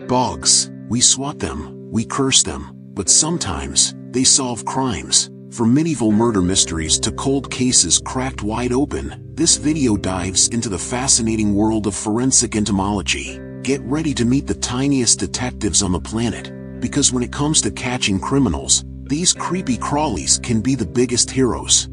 Bugs, we swat them, we curse them, but sometimes, they solve crimes. From medieval murder mysteries to cold cases cracked wide open, this video dives into the fascinating world of forensic entomology. Get ready to meet the tiniest detectives on the planet, because when it comes to catching criminals, these creepy crawlies can be the biggest heroes.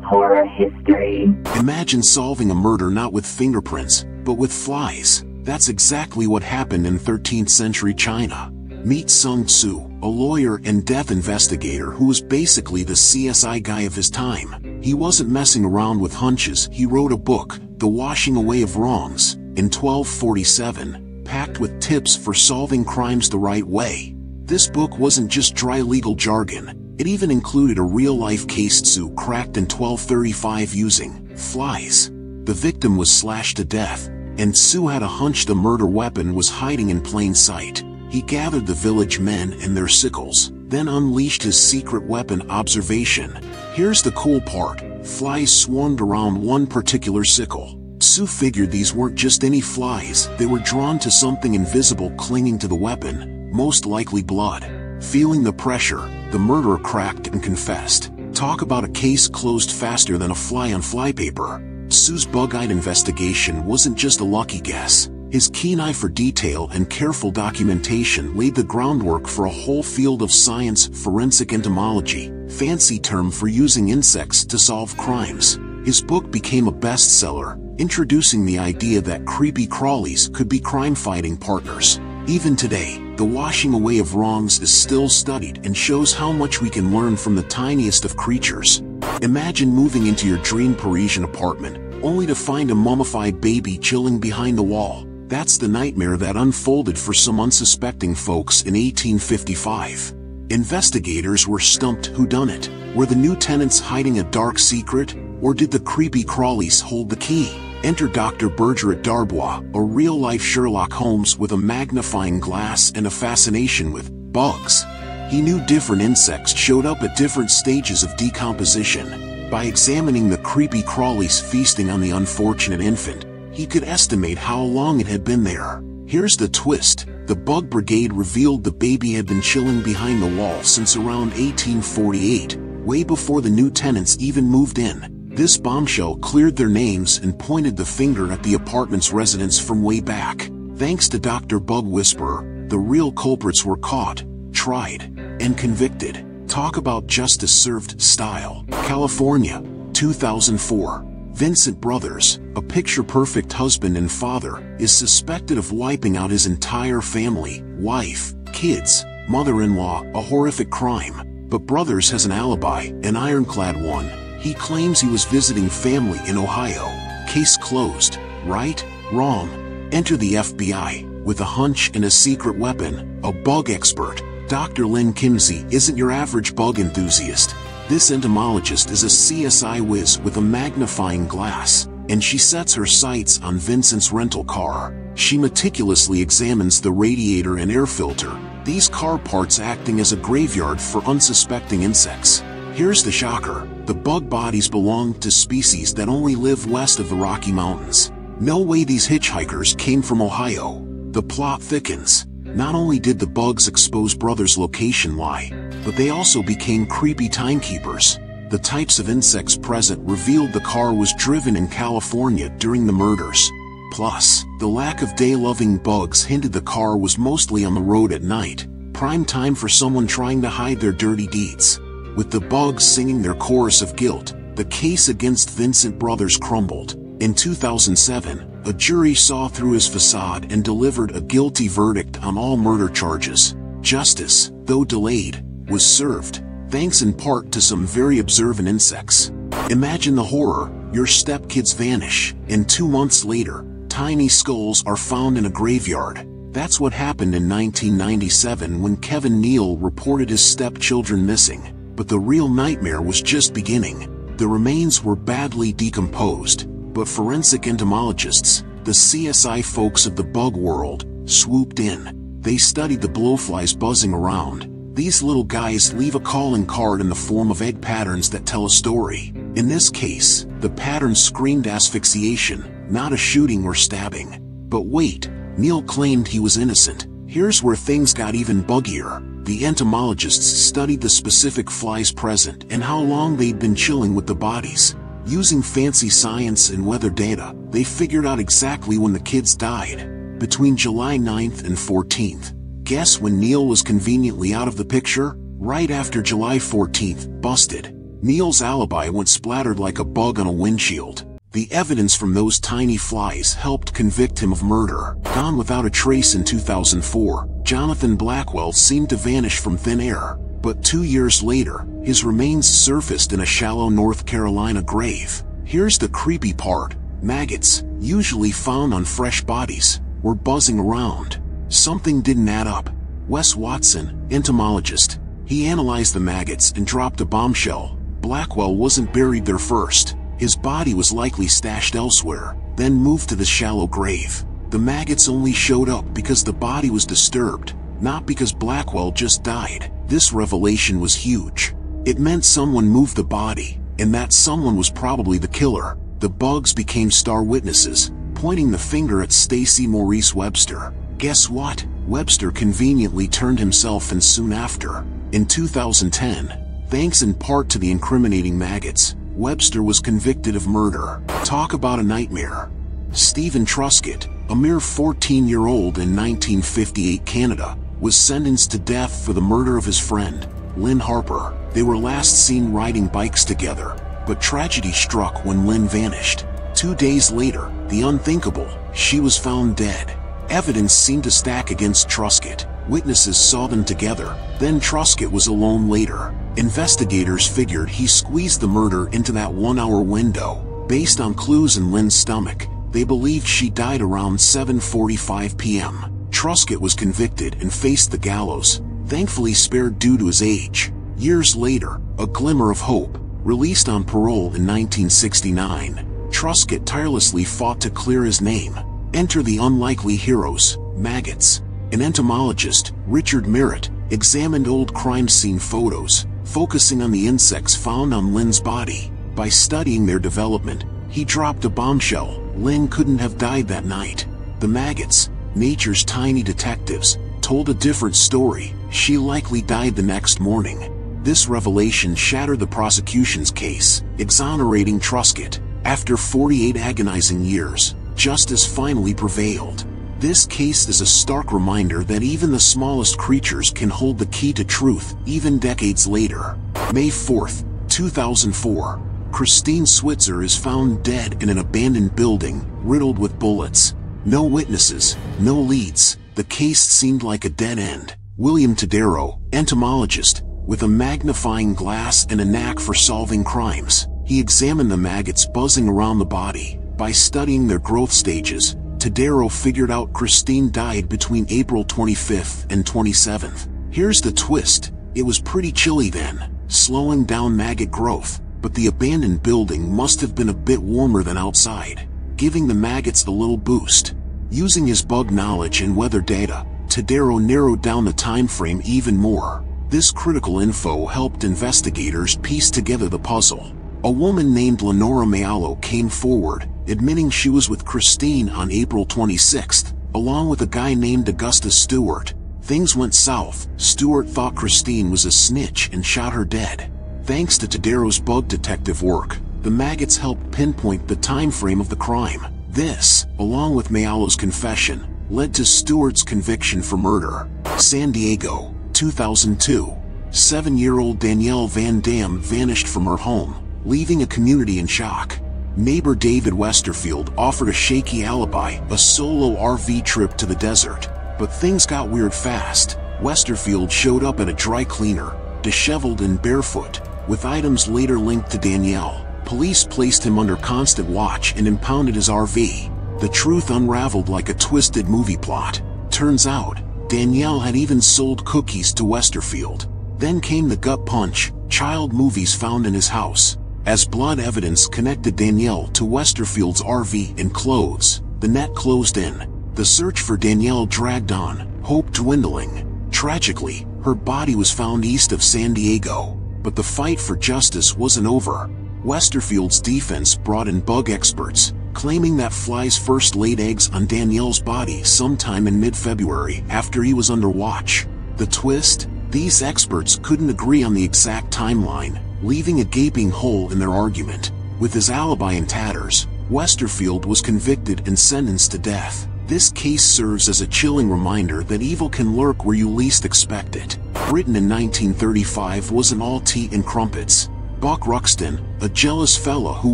Horror history. Imagine solving a murder not with fingerprints, but with flies. That's exactly what happened in 13th century China. Meet Sun Tzu, a lawyer and death investigator who was basically the CSI guy of his time. He wasn't messing around with hunches. He wrote a book, The Washing Away of Wrongs, in 1247, packed with tips for solving crimes the right way. This book wasn't just dry legal jargon. It even included a real-life case Tzu cracked in 1235 using flies. The victim was slashed to death, and Tzu had a hunch the murder weapon was hiding in plain sight. He gathered the village men and their sickles, then unleashed his secret weapon, observation. Here's the cool part. Flies swarmed around one particular sickle. Tzu figured these weren't just any flies, they were drawn to something invisible clinging to the weapon, most likely blood. Feeling the pressure, the murderer cracked and confessed. Talk about a case closed faster than a fly on flypaper. Tzu's bug-eyed investigation wasn't just a lucky guess. His keen eye for detail and careful documentation laid the groundwork for a whole field of science, forensic entomology, fancy term for using insects to solve crimes. His book became a bestseller, introducing the idea that creepy crawlies could be crime-fighting partners. Even today, The Washing Away of Wrongs is still studied and shows how much we can learn from the tiniest of creatures. Imagine moving into your dream Parisian apartment, only to find a mummified baby chilling behind the wall. That's the nightmare that unfolded for some unsuspecting folks in 1855. Investigators were stumped. Whodunit? Were the new tenants hiding a dark secret, or did the creepy crawlies hold the key? Enter Dr. Bergeret Darbois, a real-life Sherlock Holmes with a magnifying glass and a fascination with bugs. He knew different insects showed up at different stages of decomposition. By examining the creepy crawlies feasting on the unfortunate infant, he could estimate how long it had been there. Here's the twist. The bug brigade revealed the baby had been chilling behind the wall since around 1848, way before the new tenants even moved in. This bombshell cleared their names and pointed the finger at the apartment's residents from way back. Thanks to Dr. Bug Whisperer, the real culprits were caught, tried, and convicted. Talk about justice served style. California, 2004. Vincent Brothers, a picture-perfect husband and father, is suspected of wiping out his entire family, wife, kids, mother-in-law, a horrific crime. But Brothers has an alibi, an ironclad one. He claims he was visiting family in Ohio. Case closed. Right? Wrong. Enter the FBI, with a hunch and a secret weapon, a bug expert. Dr. Lynn Kimsey isn't your average bug enthusiast. This entomologist is a CSI whiz with a magnifying glass, and she sets her sights on Vincent's rental car. She meticulously examines the radiator and air filter, these car parts acting as a graveyard for unsuspecting insects. Here's the shocker. The bug bodies belong to species that only live west of the Rocky Mountains. No way these hitchhikers came from Ohio. The plot thickens. Not only did the bugs expose Brothers' location lie, but they also became creepy timekeepers. The types of insects present revealed the car was driven in California during the murders. Plus, the lack of day-loving bugs hinted the car was mostly on the road at night, prime time for someone trying to hide their dirty deeds. With the bugs singing their chorus of guilt, the case against Vincent Brothers crumbled. In 2007, a jury saw through his facade and delivered a guilty verdict on all murder charges. Justice, though delayed, was served, thanks in part to some very observant insects. Imagine the horror. Your stepkids vanish, and 2 months later, tiny skulls are found in a graveyard. That's what happened in 1997 when Kevin Neal reported his stepchildren missing. But the real nightmare was just beginning. The remains were badly decomposed, but forensic entomologists, the CSI folks of the bug world, swooped in. They studied the blowflies buzzing around. These little guys leave a calling card in the form of egg patterns that tell a story. In this case, the pattern screamed asphyxiation, not a shooting or stabbing. But wait, Neil claimed he was innocent. Here's where things got even buggier. The entomologists studied the specific flies present and how long they'd been chilling with the bodies. Using fancy science and weather data, they figured out exactly when the kids died. Between July 9th and 14th. Guess when Neil was conveniently out of the picture? Right after July 14th, busted. Neil's alibi went splattered like a bug on a windshield. The evidence from those tiny flies helped convict him of murder. Gone without a trace in 2004, Jonathan Blackwell seemed to vanish from thin air. But 2 years later, his remains surfaced in a shallow North Carolina grave. Here's the creepy part. Maggots, usually found on fresh bodies, were buzzing around. Something didn't add up. Wes Watson, entomologist. He analyzed the maggots and dropped a bombshell. Blackwell wasn't buried there first. His body was likely stashed elsewhere, then moved to the shallow grave. The maggots only showed up because the body was disturbed, not because Blackwell just died. This revelation was huge. It meant someone moved the body, and that someone was probably the killer. The bugs became star witnesses, pointing the finger at Stacy Maurice Webster. Guess what? Webster conveniently turned himself in soon after. In 2010, thanks in part to the incriminating maggots, Webster was convicted of murder. Talk about a nightmare. Stephen Truscott, a mere 14-year-old in 1958 Canada, was sentenced to death for the murder of his friend, Lynn Harper. They were last seen riding bikes together, but tragedy struck when Lynn vanished. 2 days later, the unthinkable, she was found dead. Evidence seemed to stack against Truscott. Witnesses saw them together, then Truscott was alone later. Investigators figured he squeezed the murder into that 1-hour window. Based on clues in Lynn's stomach, they believed she died around 7:45 p.m. Truscott was convicted and faced the gallows, thankfully spared due to his age. Years later, a glimmer of hope. Released on parole in 1969, Truscott tirelessly fought to clear his name. Enter the unlikely heroes, maggots. An entomologist, Richard Merritt, examined old crime scene photos, focusing on the insects found on Lynn's body. By studying their development, he dropped a bombshell. Lynn couldn't have died that night. The maggots, nature's tiny detectives, told a different story. She likely died the next morning. This revelation shattered the prosecution's case, exonerating Truscott. After 48 agonizing years, justice finally prevailed. This case is a stark reminder that even the smallest creatures can hold the key to truth, even decades later. May 4th, 2004. Kristine Switzer is found dead in an abandoned building, riddled with bullets. No witnesses, no leads. The case seemed like a dead end. William Tadero, entomologist, with a magnifying glass and a knack for solving crimes. He examined the maggots buzzing around the body. By studying their growth stages, Tadero figured out Kristine died between April 25th and 27th. Here's the twist. It was pretty chilly then, slowing down maggot growth, but the abandoned building must have been a bit warmer than outside, giving the maggots a little boost. Using his bug knowledge and weather data, Tadero narrowed down the time frame even more. This critical info helped investigators piece together the puzzle. A woman named Lenora Mayalo came forward, admitting she was with Kristine on April 26th, along with a guy named Augustus Stewart. Things went south. Stewart thought Kristine was a snitch and shot her dead. Thanks to Tadero's bug detective work, the maggots helped pinpoint the time frame of the crime. This, along with Mayalo's confession, led to Stewart's conviction for murder. San Diego, 2002. 7-year-old Danielle Van Dam vanished from her home, leaving a community in shock. Neighbor David Westerfield offered a shaky alibi, a solo RV trip to the desert. But things got weird fast. Westerfield showed up at a dry cleaner, disheveled and barefoot, with items later linked to Danielle. Police placed him under constant watch and impounded his RV. The truth unraveled like a twisted movie plot. Turns out, Danielle had even sold cookies to Westerfield. Then came the gut punch, child movies found in his house. As blood evidence connected Danielle to Westerfield's RV and clothes, the net closed in. The search for Danielle dragged on, hope dwindling. Tragically, her body was found east of San Diego, but the fight for justice wasn't over. Westerfield's defense brought in bug experts, claiming that flies first laid eggs on Danielle's body sometime in mid-February after he was under watch. The twist? These experts couldn't agree on the exact timeline, leaving a gaping hole in their argument. With his alibi in tatters, Westerfield was convicted and sentenced to death. This case serves as a chilling reminder that evil can lurk where you least expect it. Britain in 1935 wasn't all tea and crumpets. Buck Ruxton, a jealous fella who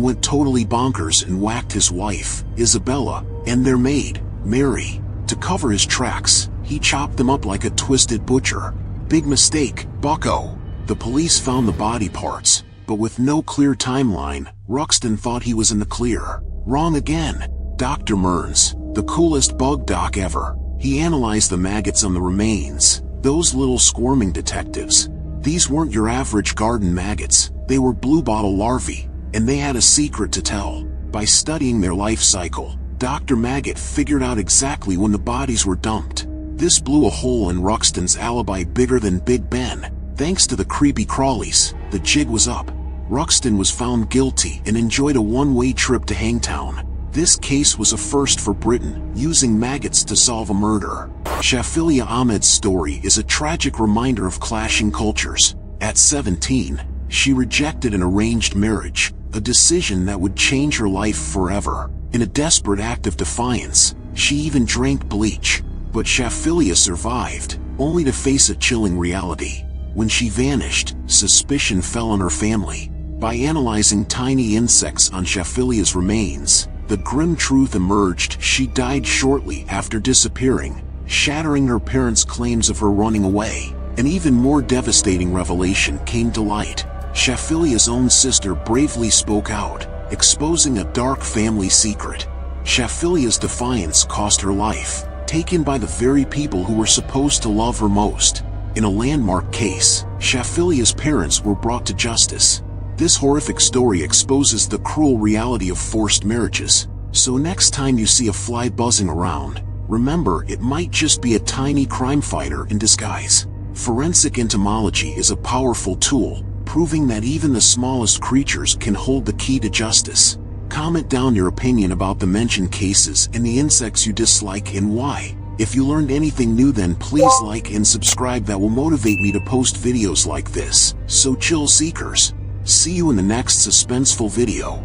went totally bonkers and whacked his wife, Isabella, and their maid, Mary. To cover his tracks, he chopped them up like a twisted butcher. Big mistake, bucko. The police found the body parts, but with no clear timeline, Ruxton thought he was in the clear. Wrong again. Dr. Mearns, the coolest bug doc ever. He analyzed the maggots on the remains, those little squirming detectives. These weren't your average garden maggots, they were bluebottle larvae, and they had a secret to tell. By studying their life cycle, Dr. Maggot figured out exactly when the bodies were dumped. This blew a hole in Ruxton's alibi bigger than Big Ben. Thanks to the creepy crawlies, the jig was up. Ruxton was found guilty and enjoyed a one-way trip to Hangtown. This case was a first for Britain, using maggots to solve a murder. Shafilea Ahmed's story is a tragic reminder of clashing cultures. At 17, she rejected an arranged marriage, a decision that would change her life forever. In a desperate act of defiance, she even drank bleach. But Shafilea survived, only to face a chilling reality. When she vanished, suspicion fell on her family. By analyzing tiny insects on Shafelea's remains, the grim truth emerged: she died shortly after disappearing, shattering her parents' claims of her running away. An even more devastating revelation came to light. Shafelea's own sister bravely spoke out, exposing a dark family secret. Shafelea's defiance cost her life, taken by the very people who were supposed to love her most. In a landmark case, Shafelea's parents were brought to justice. This horrific story exposes the cruel reality of forced marriages. So next time you see a fly buzzing around, remember it might just be a tiny crime fighter in disguise. Forensic entomology is a powerful tool, proving that even the smallest creatures can hold the key to justice. Comment down your opinion about the mentioned cases and the insects you dislike and why. If you learned anything new, then please like and subscribe. That will motivate me to post videos like this. So chill, seekers. See you in the next suspenseful video.